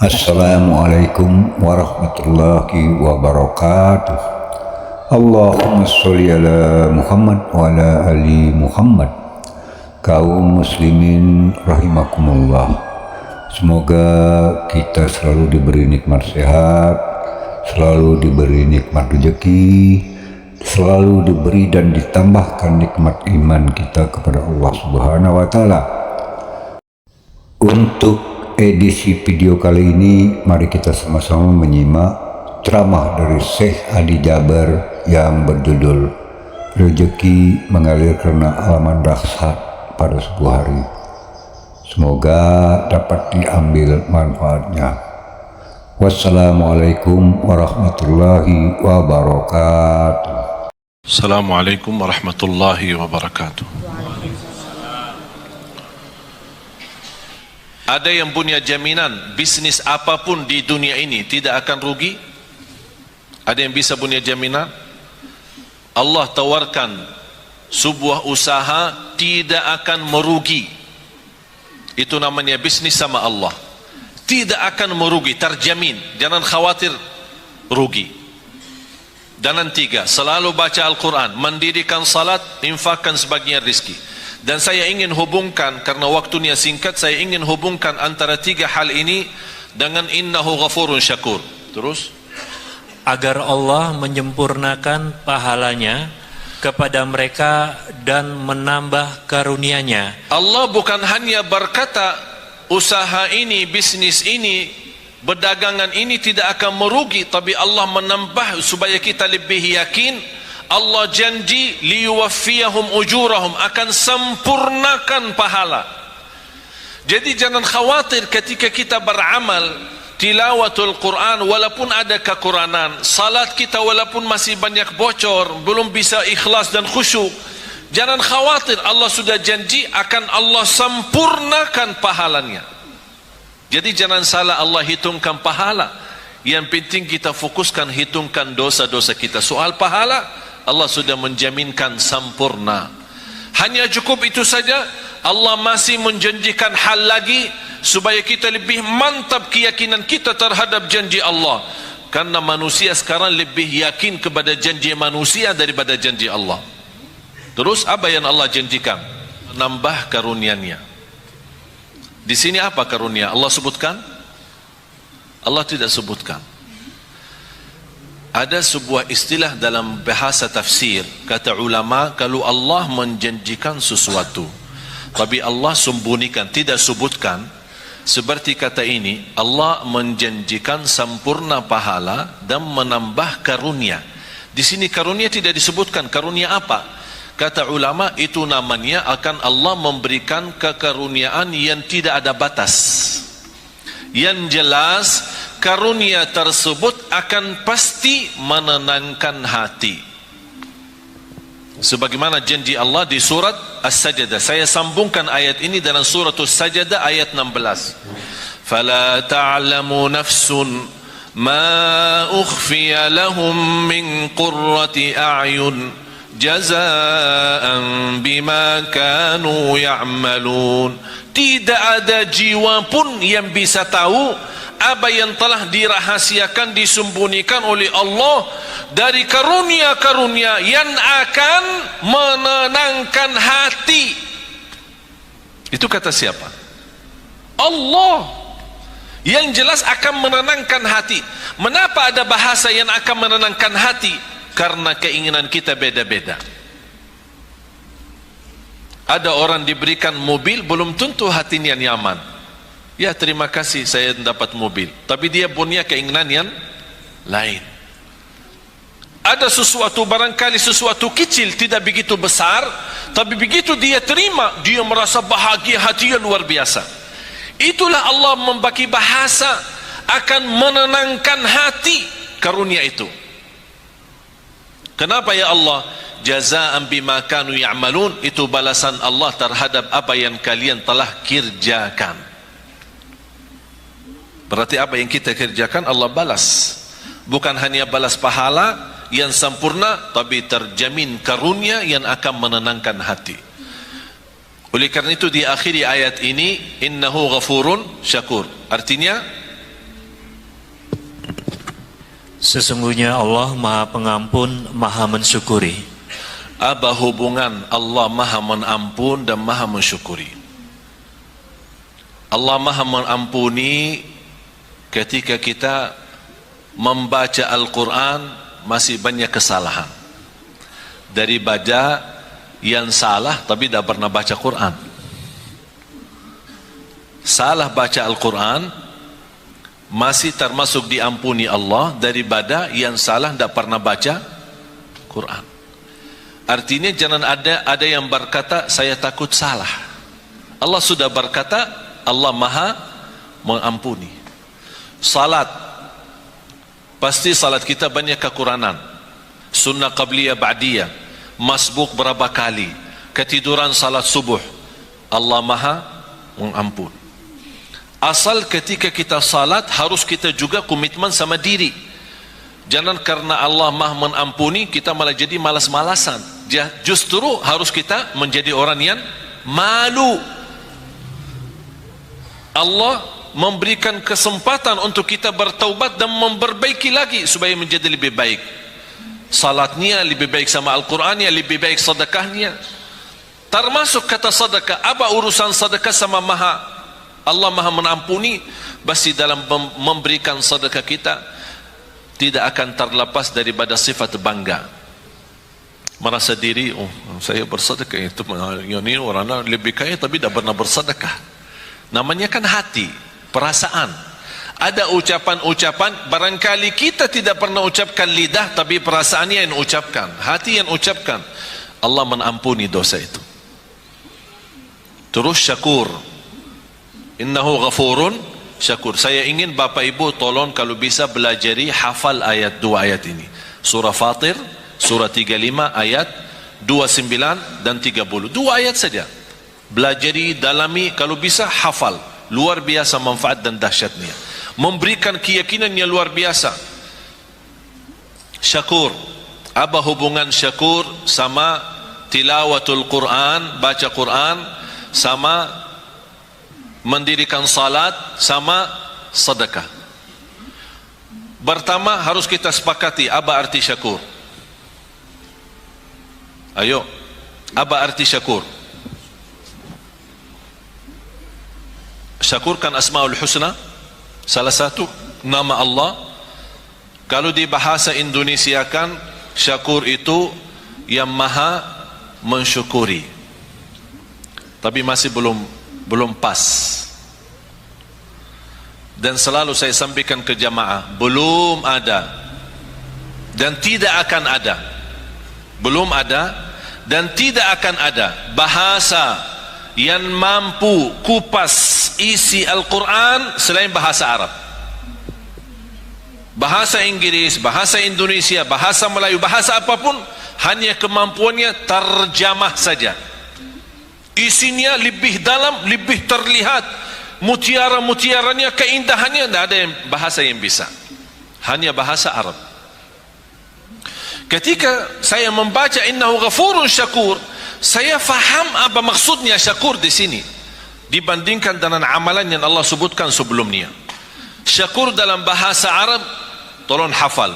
Assalamualaikum warahmatullahi wabarakatuh. Allahumma sholli ala Muhammad wa ala ali Muhammad. Kaum muslimin rahimakumullah. Semoga kita selalu diberi nikmat sehat, selalu diberi nikmat rezeki, selalu diberi dan ditambahkan nikmat iman kita kepada Allah Subhanahu wa taala. Untuk edisi video kali ini, mari kita sama-sama menyimak ceramah dari Syekh Adi Jaber yang berjudul Rezeki Mengalir Karena Alaman Dahsyat pada Sebuah Hari. Semoga dapat diambil manfaatnya. Wassalamualaikum warahmatullahi wabarakatuh. Assalamualaikum warahmatullahi wabarakatuh. Ada yang punya jaminan bisnis apapun di dunia ini tidak akan rugi? Ada yang bisa punya jaminan? Allah tawarkan sebuah usaha tidak akan merugi. Itu namanya bisnis sama Allah. Tidak akan merugi, terjamin. Jangan khawatir rugi. Dan yang tiga, selalu baca Al-Quran, mendirikan salat, infakkan sebagian rizki. Dan saya ingin hubungkan, karena waktunya singkat, saya ingin hubungkan antara tiga hal ini dengan innahu ghafurun syakur. Terus, agar Allah menyempurnakan pahalanya kepada mereka dan menambah karunia-Nya. Allah bukan hanya berkata usaha ini, bisnis ini, berdagangan ini tidak akan merugi, tapi Allah menambah supaya kita lebih yakin. Allah janji liyuwaffiyahum ujurahum, akan sempurnakan pahala. Jadi jangan khawatir ketika kita beramal tilawatul Quran walaupun ada kekurangan, salat kita walaupun masih banyak bocor, belum bisa ikhlas dan khusyuk, jangan khawatir, Allah sudah janji akan Allah sempurnakan pahalanya. Jadi jangan salah Allah hitungkan pahala. Yang penting kita fokuskan hitungkan dosa-dosa kita. Soal pahala Allah sudah menjaminkan sempurna. Hanya cukup itu saja. Allah masih menjanjikan hal lagi supaya kita lebih mantap keyakinan kita terhadap janji Allah. Karena manusia sekarang lebih yakin kepada janji manusia daripada janji Allah. Terus apa yang Allah janjikan? Menambah karunia-Nya. Di sini apa karunia? Allah sebutkan? Allah tidak sebutkan. Ada sebuah istilah dalam bahasa tafsir, kata ulama, kalau Allah menjanjikan sesuatu tapi Allah sembunyikan, tidak sebutkan, seperti kata ini, Allah menjanjikan sempurna pahala dan menambah karunia. Di sini karunia tidak disebutkan. Karunia apa? Kata ulama, itu namanya akan Allah memberikan kekaruniaan yang tidak ada batas. Yang jelas karunia tersebut akan pasti menenangkan hati. Sebagaimana janji Allah di surat As-Sajdah. Saya sambungkan ayat ini dalam surat As-Sajdah ayat 16. Fala ta'lamu nafsun ma ukhfiya lahum min qurrati a'yun jazaan bima kanu ya'malun. Tidak ada jiwa pun yang bisa tahu apa yang telah dirahasiakan, disembunyikan oleh Allah dari karunia-karunia yang akan menenangkan hati. Itu kata siapa? Allah. Yang jelas akan menenangkan hati. Mengapa ada bahasa yang akan menenangkan hati? Karena keinginan kita beda-beda. Ada orang diberikan mobil, belum tentu hatinya nyaman. Ya, terima kasih saya dapat mobil, tapi dia punya keinginan yang lain. Ada sesuatu, barangkali sesuatu kecil, tidak begitu besar, tapi begitu dia terima, dia merasa bahagia, hatinya luar biasa. Itulah Allah membagi bahasa akan menenangkan hati karunia itu. Kenapa ya Allah? Jazaan bima kanu ya'malun, itu balasan Allah terhadap apa yang kalian telah kerjakan. Berarti apa yang kita kerjakan Allah balas. Bukan hanya balas pahala yang sempurna, tapi terjamin karunia yang akan menenangkan hati. Oleh karena itu di akhir ayat ini, innahu ghafurun syakur. Artinya Sesungguhnya Allah Maha Pengampun, Maha Mensyukuri. Apa hubungan Allah Maha Mengampun dan Maha Mensyukuri? Allah Maha Mengampuni ketika kita membaca Al-Quran masih banyak kesalahan. Dari baca yang salah tapi tidak pernah baca Quran. Salah baca Al-Quran masih termasuk diampuni Allah daripada yang salah tidak pernah baca Quran. Artinya jangan ada yang berkata saya takut salah. Allah sudah berkata Allah Maha Mengampuni. Salat, pasti salat kita banyak kekurangan. Sunnah qabliyah ba'diyah, masbuk berapa kali, ketiduran salat subuh, Allah Maha Mengampun. Asal ketika kita salat harus kita juga komitmen sama diri. Jangan karena Allah Maha Mengampuni kita malah jadi malas-malasan. Justru harus kita menjadi orang yang malu. Allah memberikan kesempatan untuk kita bertaubat dan memperbaiki lagi supaya menjadi lebih baik. Salatnya lebih baik sama Al-Qurannya, lebih baik sedekahnya. Termasuk kata sedekah. Apa urusan sedekah sama Allah Maha Mengampuni? Pasti dalam memberikan sedekah kita tidak akan terlepas daripada sifat bangga, merasa diri, oh saya bersedekah, itu ini orang lebih kaya tapi tidak pernah bersedekah. Namanya kan hati, perasaan. Ada ucapan-ucapan barangkali kita tidak pernah ucapkan lidah tapi perasaannya yang ucapkan, hati yang ucapkan. Allah mengampuni dosa itu. Terus syakur, innahu ghafurun syakur. Saya ingin Bapak Ibu tolong kalau bisa belajari hafal dua ayat ini. Surah Fatir, surah 35 ayat 29 dan 30. Dua ayat saja. Belajari, dalami, kalau bisa hafal. Luar biasa manfaat dan dahsyatnya. Memberikan keyakinan yang luar biasa. Syakur. Apa hubungan syakur sama tilawatul Quran, baca Quran, sama mendirikan salat, sama sedekah? Pertama harus kita sepakati apa arti syakur. Ayo, apa arti syakur? Syakur kan Asmaul Husna, salah satu nama Allah. Kalau di bahasa Indonesia kan syakur itu yang maha mensyukuri, tapi masih belum pas. Dan selalu saya sampaikan ke jamaah, belum ada dan tidak akan ada, belum ada dan tidak akan ada bahasa yang mampu kupas isi Al-Quran selain bahasa Arab. Bahasa Inggris, bahasa Indonesia, bahasa Melayu, bahasa apapun, hanya kemampuannya terjemah saja. Isinya lebih dalam, lebih terlihat, mutiara-mutiaranya, keindahannya, tidak ada bahasa yang bisa, hanya bahasa Arab. Ketika saya membaca innahu ghafurun syakur, saya faham apa maksudnya syakur di sini dibandingkan dengan amalan yang Allah sebutkan sebelumnya. Syakur dalam bahasa Arab, tolong hafal,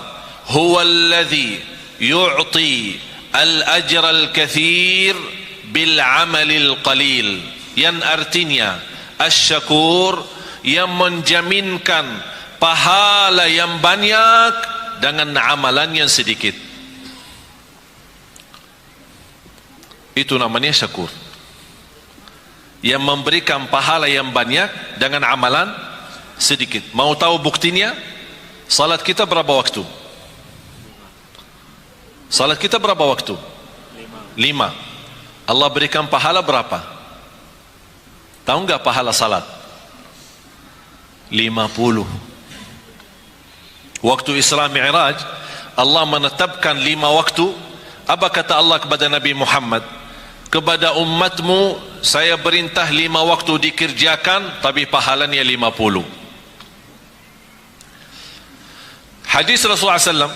huwallazi yu'ti al-ajra al-kathir bil amalil qalil, yang artinya asyakur yang menjaminkan pahala yang banyak dengan amalan yang sedikit. Itu namanya syakur, yang memberikan pahala yang banyak dengan amalan sedikit. Mau tahu buktinya? Salat kita berapa waktu? Salat kita berapa waktu? 5. Allah berikan pahala berapa? Tahu enggak pahala salat? 50. Waktu Isra Mi'raj Allah menetapkan 5 waktu. Apa kata Allah kepada Nabi Muhammad? Kepada umatmu saya perintah 5 waktu dikerjakan, tapi pahalanya 50. Hadis Rasulullah SAW,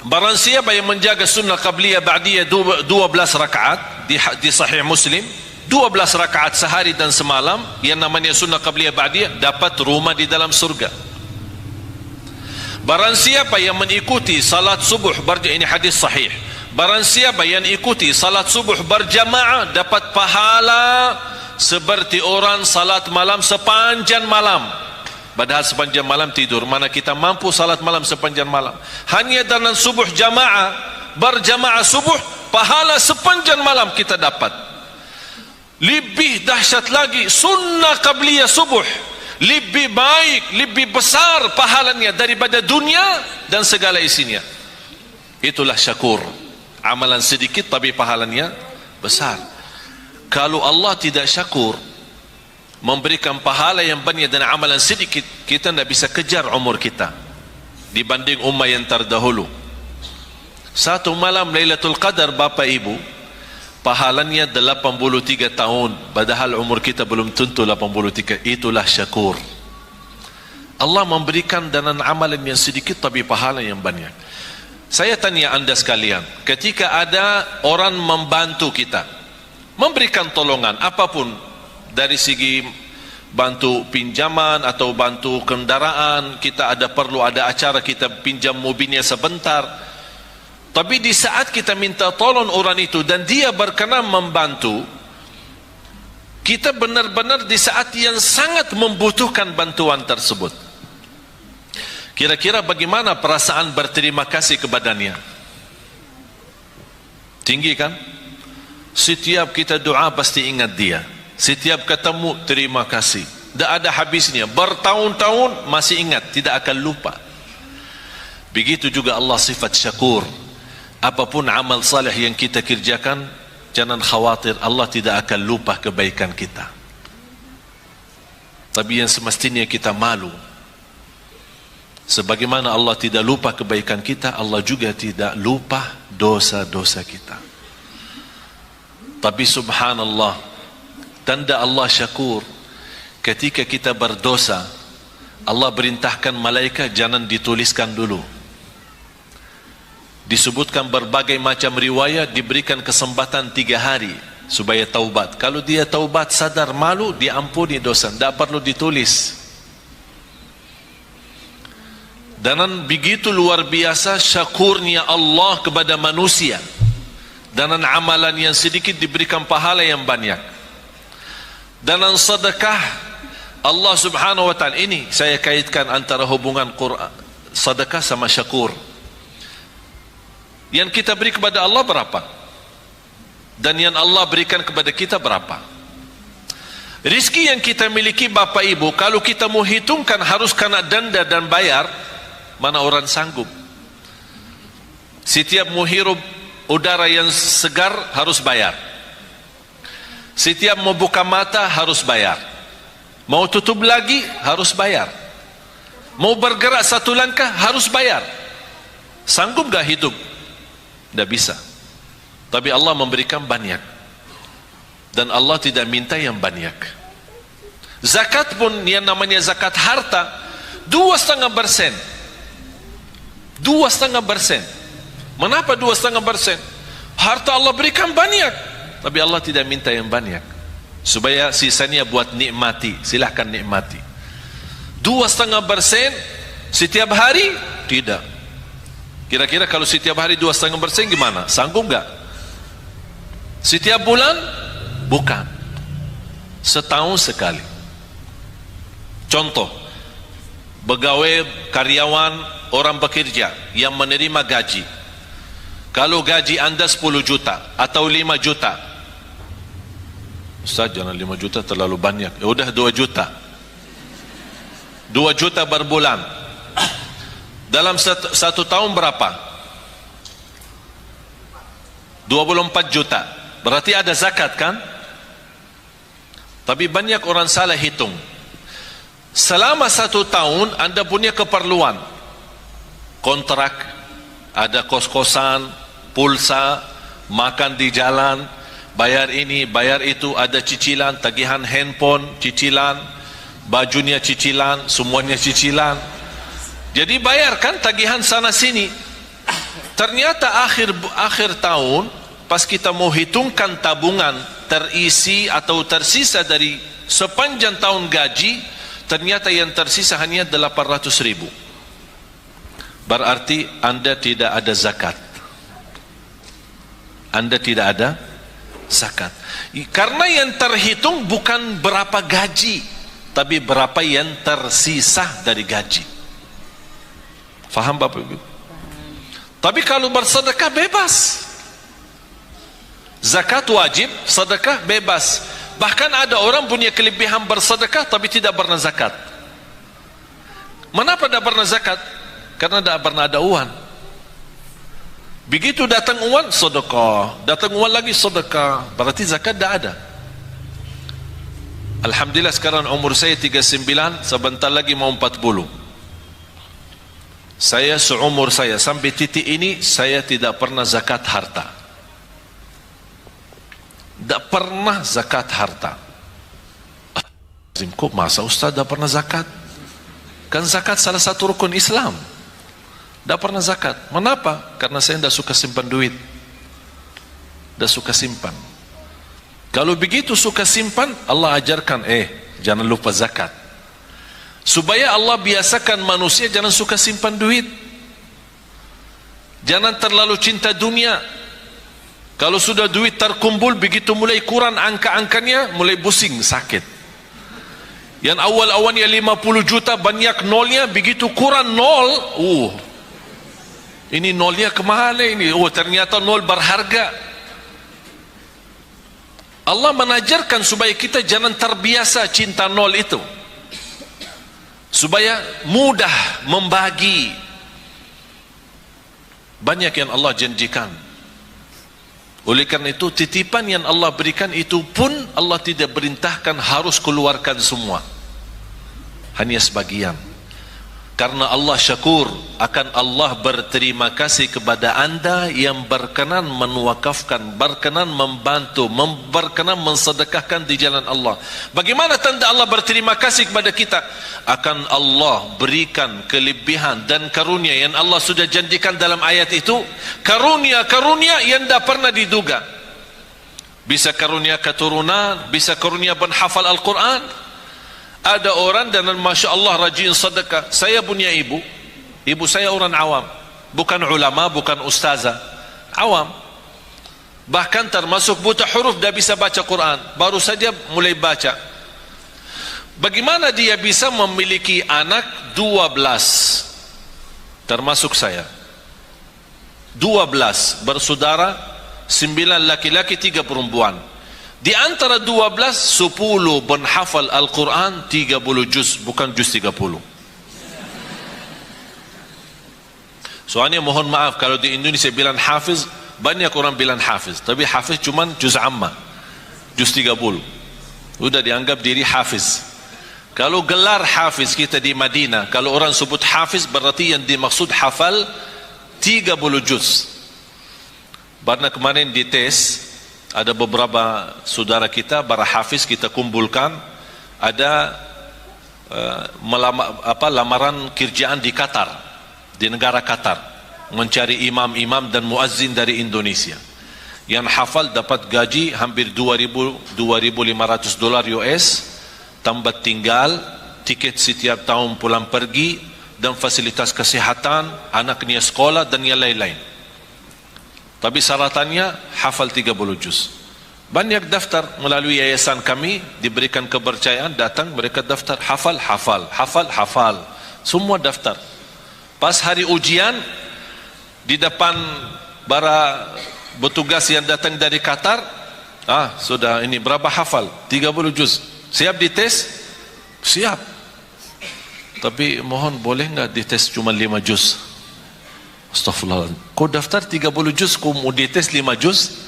barang siapa yang menjaga sunnah qabliyah ba'diyah 12 rakaat di Sahih Muslim, 12 rakaat sehari dan semalam, yang namanya sunnah qabliyah ba'diyah, dapat rumah di dalam surga. Barang siapa yang mengikuti salat subuh ini hadis sahih. Barang siapa yang ikuti salat subuh berjamaah dapat pahala seperti orang salat malam sepanjang malam. Padahal sepanjang malam tidur. Mana kita mampu salat malam sepanjang malam. Hanya dalam subuh jamaah, berjamaah subuh, pahala sepanjang malam kita dapat. Lebih dahsyat lagi sunnah qabliyah subuh, lebih baik, lebih besar pahalanya daripada dunia dan segala isinya. Itulah syakur. Amalan sedikit tapi pahalanya besar. Kalau Allah tidak syakur, memberikan pahala yang banyak dan amalan sedikit, kita tidak bisa kejar umur kita dibanding ummah yang terdahulu. Satu malam Lailatul Qadar, Bapak Ibu, pahalanya 83 tahun, padahal umur kita belum tentu 83. Itulah syakur. Allah memberikan dengan amalan yang sedikit tapi pahala yang banyak. Saya tanya anda sekalian, ketika ada orang membantu kita, memberikan tolongan apapun, dari segi bantu pinjaman atau bantu kendaraan, kita ada perlu ada acara kita pinjam mobilnya sebentar, tapi di saat kita minta tolong orang itu dan dia berkenan membantu kita, benar-benar di saat yang sangat membutuhkan bantuan tersebut, kira-kira bagaimana perasaan berterima kasih kepadanya? Tinggi kan? Setiap kita doa pasti ingat dia, setiap ketemu terima kasih, tidak ada habisnya, bertahun-tahun masih ingat, tidak akan lupa. Begitu juga Allah sifat syakur. Apapun amal saleh yang kita kerjakan, jangan khawatir, Allah tidak akan lupa kebaikan kita. Tapi yang semestinya kita malu, sebagaimana Allah tidak lupa kebaikan kita, Allah juga tidak lupa dosa-dosa kita. Tapi subhanallah, tanda Allah syakur, ketika kita berdosa, Allah perintahkan malaikat jangan dituliskan dulu. Disebutkan berbagai macam riwayat, diberikan kesempatan 3 hari supaya taubat. Kalau dia taubat, sadar, malu, diampuni dosa, tidak perlu ditulis. Dan begitu luar biasa syakurnya Allah kepada manusia. Dan amalan yang sedikit diberikan pahala yang banyak. Dan sedekah Allah subhanahu wa ta'ala, ini saya kaitkan antara hubungan Quran, sedekah sama syakur. Yang kita beri kepada Allah berapa? Dan yang Allah berikan kepada kita berapa? Rizki yang kita miliki Bapak Ibu, kalau kita mau hitungkan harus kena denda dan bayar, mana orang sanggup? Setiap mau hirup udara yang segar harus bayar. Setiap mau buka mata harus bayar. Mau tutup lagi harus bayar. Mau bergerak satu langkah harus bayar. Sanggup gak hidup? Tidak bisa. Tapi Allah memberikan banyak, dan Allah tidak minta yang banyak. Zakat pun yang namanya zakat harta 2,5%. 2,5%. Mengapa 2,5%? Harta Allah berikan banyak, tapi Allah tidak minta yang banyak, supaya sisanya buat nikmati. Silahkan nikmati. 2,5% setiap hari? Tidak. Kira-kira kalau setiap hari 2,5% gimana? Sanggup gak? Setiap bulan? Bukan. Setahun sekali. Contoh, pegawai, karyawan, orang bekerja yang menerima gaji. Kalau gaji anda 10 juta atau 5 juta, Ustaz jangan 5 juta terlalu banyak, ya udah 2 juta. 2 juta berbulan. Dalam satu tahun berapa? 24 juta. Berarti ada zakat kan? Tapi banyak orang salah hitung. Selama 1 tahun anda punya keperluan, kontrak, ada kos-kosan, pulsa, makan di jalan, bayar ini, bayar itu, ada cicilan, tagihan handphone, cicilan, bajunya cicilan, semuanya cicilan. Jadi bayarkan tagihan sana sini. Ternyata akhir tahun, pas kita mau hitungkan tabungan terisi atau tersisa dari sepanjang tahun gaji, ternyata yang tersisa hanya 800 ribu. berarti Anda tidak ada zakat. Anda tidak ada zakat. Karena yang terhitung bukan berapa gaji, tapi berapa yang tersisa dari gaji. Faham Bapak Ibu? Tapi kalau bersedekah bebas. Zakat wajib, sedekah bebas. Bahkan ada orang punya kelebihan bersedekah tapi tidak pernah zakat. Mengapa tidak pernah zakat? Karena tidak pernah ada uang. Begitu datang uang, sedekah. Datang uang lagi, sedekah. Berarti zakat tidak ada. Alhamdulillah sekarang umur saya 39, sebentar lagi mau 40. Saya seumur saya sampai titik ini, saya tidak pernah zakat harta. Tidak pernah zakat harta. Kok masa Ustaz tidak pernah zakat? Kan zakat salah satu rukun Islam. Tidak pernah zakat. Mengapa? Karena saya tidak suka simpan duit. Tidak suka simpan. Kalau begitu suka simpan, Allah ajarkan, jangan lupa zakat. Supaya Allah biasakan manusia jangan suka simpan duit. Jangan terlalu cinta dunia. Kalau sudah duit terkumpul, begitu mulai kurang angka-angkanya, mulai pusing, sakit. Yang awal-awalnya 50 juta, banyak nolnya, begitu kurang nol, ini nolnya kemana ini? Ternyata nol berharga. Allah menajarkan supaya kita jangan terbiasa cinta nol itu, supaya mudah membagi. Banyak yang Allah janjikan. Oleh karena itu, titipan yang Allah berikan itu pun Allah tidak perintahkan harus keluarkan semua, hanya sebagian. Karena Allah syakur, akan Allah berterima kasih kepada anda yang berkenan menwakafkan, berkenan membantu, berkenan mensedekahkan di jalan Allah. Bagaimana tanda Allah berterima kasih kepada kita? Akan Allah berikan kelebihan dan karunia yang Allah sudah janjikan dalam ayat itu. Karunia-karunia yang tidak pernah diduga. Bisa karunia keturunan, bisa karunia penghafal Al-Quran. Ada orang dan Masya Allah rajin sedekah. Saya punya ibu saya orang awam, bukan ulama, bukan ustazah, awam. Bahkan termasuk buta huruf, dah bisa baca Quran, baru saja mulai baca. Bagaimana dia bisa memiliki anak 12, termasuk saya, 12 bersaudara, 9 laki-laki, 3 perempuan. Di antara 12, 10 penghafal Al-Quran, 30 juz, bukan juz 30. Soalnya mohon maaf, kalau di Indonesia bilang hafiz, banyak orang bilang hafiz, tapi hafiz cuman juz amma, juz 30. Sudah dianggap diri hafiz. Kalau gelar hafiz kita di Madinah, kalau orang sebut hafiz, berarti yang dimaksud hafal 30 juz. Karena kemarin di tes, ada beberapa saudara kita, para hafiz kita kumpulkan, ada lamaran kerjaan di Qatar, di negara Qatar, mencari imam-imam dan muazzin dari Indonesia. Yang hafal dapat gaji hampir 2.500 dolar US, tambah tinggal, tiket setiap tahun pulang pergi, dan fasilitas kesehatan, anaknya sekolah dan yang lain-lain. Tapi syaratannya hafal 30 juz. Banyak daftar melalui yayasan kami, diberikan kepercayaan, datang mereka daftar, hafal, semua daftar. Pas hari ujian, di depan para petugas yang datang dari Qatar, sudah ini berapa hafal? 30 juz. Siap dites? Siap. Tapi mohon boleh enggak dites cuma 5 juz? Astaghfirullah. Kau daftar 30 juz, kau mau dites 5 juz?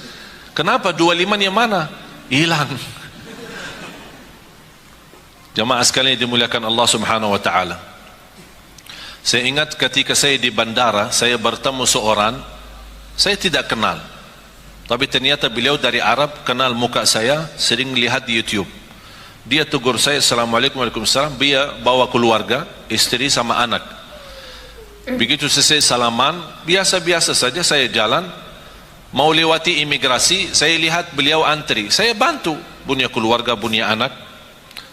Kenapa? 25 yang mana? Hilang. Jamaah sekalian dimuliakan Allah Subhanahu wa taala. Saya ingat ketika saya di bandara, saya bertemu seorang, saya tidak kenal. Tapi ternyata beliau dari Arab, kenal muka saya, sering lihat di YouTube. Dia tegur saya, Assalamualaikum, Waalaikumsalam. Dia bawa keluarga, istri sama anak. Begitu selesai salaman, biasa-biasa saja saya jalan, mau lewati imigrasi, saya lihat beliau antri, saya bantu, punya keluarga, punya anak.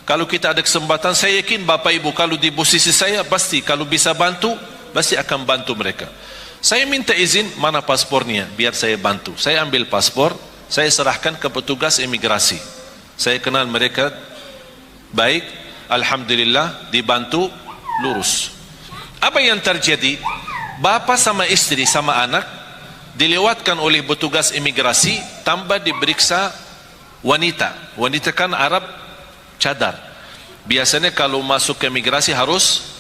Kalau kita ada kesempatan, saya yakin Bapak Ibu kalau di posisi saya, pasti kalau bisa bantu, pasti akan bantu mereka. Saya minta izin, mana paspornya, biar saya bantu. Saya ambil paspor, saya serahkan ke petugas imigrasi. Saya kenal mereka baik, alhamdulillah, dibantu, lurus. Apa yang terjadi? Bapa sama istri sama anak dilewatkan oleh petugas imigrasi tanpa diperiksa wanita. Wanita kan Arab cadar. Biasanya kalau masuk ke imigrasi harus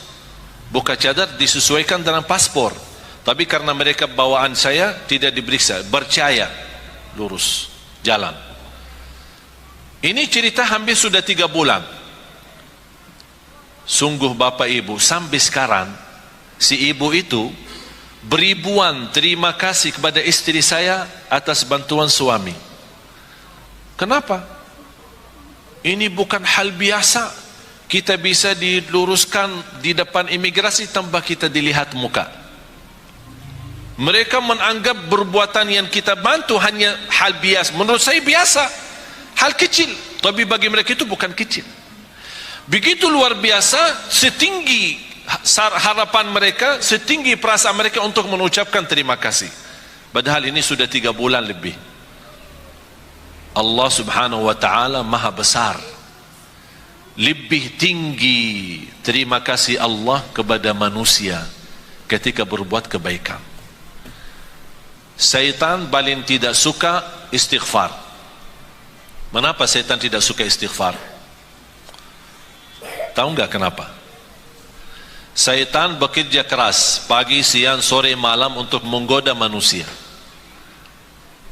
buka cadar, disesuaikan dengan paspor. Tapi karena mereka bawaan saya tidak diperiksa, percaya, lurus, jalan. Ini cerita hampir sudah 3 bulan. Sungguh Bapak Ibu, sampai sekarang si ibu itu beribuan terima kasih kepada istri saya atas bantuan suami. Kenapa? Ini bukan hal biasa. Kita bisa diluruskan di depan imigrasi tanpa kita dilihat muka. Mereka menganggap perbuatan yang kita bantu hanya hal biasa. Menurut saya biasa, hal kecil, tapi bagi mereka itu bukan kecil. Begitu luar biasa, setinggi harapan mereka, setinggi perasaan mereka untuk mengucapkan terima kasih. Padahal ini sudah 3 bulan lebih. Allah subhanahu wa ta'ala maha besar. Lebih tinggi terima kasih Allah kepada manusia ketika berbuat kebaikan. Syaitan paling tidak suka istighfar. Kenapa syaitan tidak suka istighfar? Tahu enggak kenapa? Syaitan bekerja keras pagi, siang, sore, malam untuk menggoda manusia.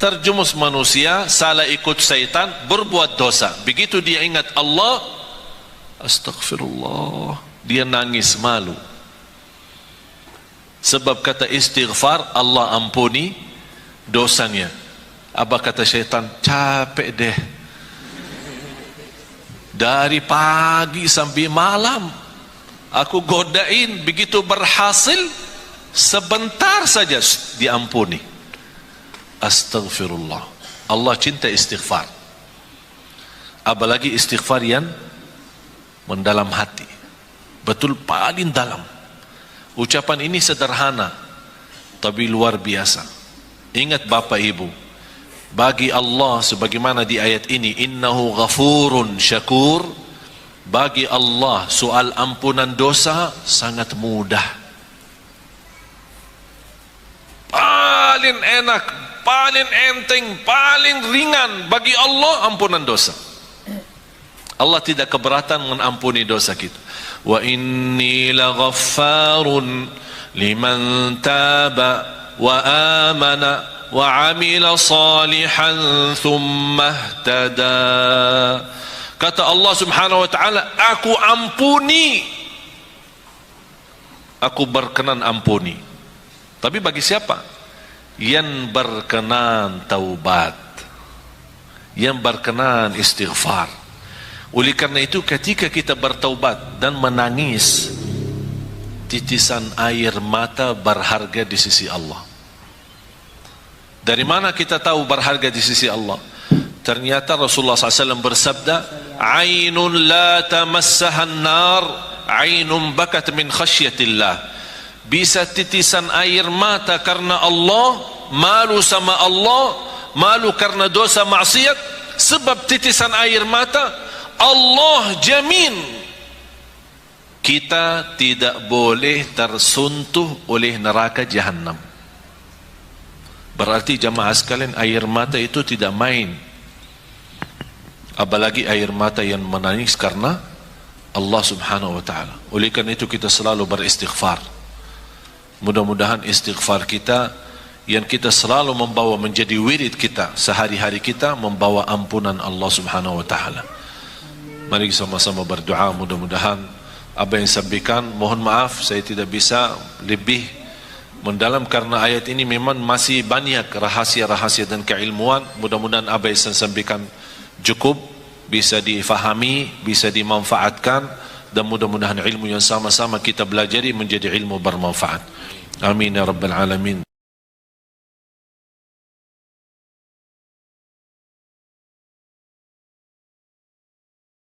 Terjumus manusia, salah ikut syaitan, berbuat dosa. Begitu dia ingat Allah, astagfirullah, dia nangis malu. Sebab kata istighfar, Allah ampuni dosanya. Apa kata syaitan? Capek deh, dari pagi sampai malam aku godain, begitu berhasil sebentar saja diampuni. Astagfirullah. Allah cinta istighfar, apalagi istighfar yang mendalam hati, betul paling dalam. Ucapan ini sederhana tapi luar biasa. Ingat Bapak Ibu, bagi Allah sebagaimana di ayat ini, innahu ghafurun syakur, bagi Allah soal ampunan dosa sangat mudah, paling enak, paling enteng, paling ringan bagi Allah ampunan dosa. Allah tidak keberatan mengampuni dosa kita. Wa inni laghaffarun liman taba wa amana wa amila salihan thumma ihtada. Kata Allah subhanahu wa ta'ala, aku ampuni, aku berkenan ampuni. Tapi bagi siapa? Yang berkenan taubat, yang berkenan istighfar. Oleh karena itu ketika kita bertaubat dan menangis, titisan air mata berharga di sisi Allah. Dari mana kita tahu berharga di sisi Allah? Ternyata Rasulullah SAW bersabda, ainun la tamassahan nar, ainun bakat min khasyatillah. Bisa titisan air mata karena Allah, malu sama Allah, malu karena dosa maksiat. Sebab titisan air mata, Allah jamin kita tidak boleh tersentuh oleh neraka Jahannam. Berarti jamaah sekalian, air mata itu tidak main. Apalagi air mata yang menangis karena Allah subhanahu wa ta'ala. Oleh karena itu kita selalu beristighfar. Mudah-mudahan istighfar kita yang kita selalu membawa menjadi wirid kita sehari-hari kita, membawa ampunan Allah subhanahu wa ta'ala. Mari sama-sama berdoa. Mudah-mudahan apa yang sampaikan, mohon maaf saya tidak bisa lebih mendalam karena ayat ini memang masih banyak rahasia-rahasia dan keilmuan. Mudah-mudahan apa yang saya sampaikan cukup, bisa difahami, bisa dimanfaatkan, dan mudah-mudahan ilmu yang sama-sama kita belajari menjadi ilmu bermanfaat. Amin ya rabbal alamin.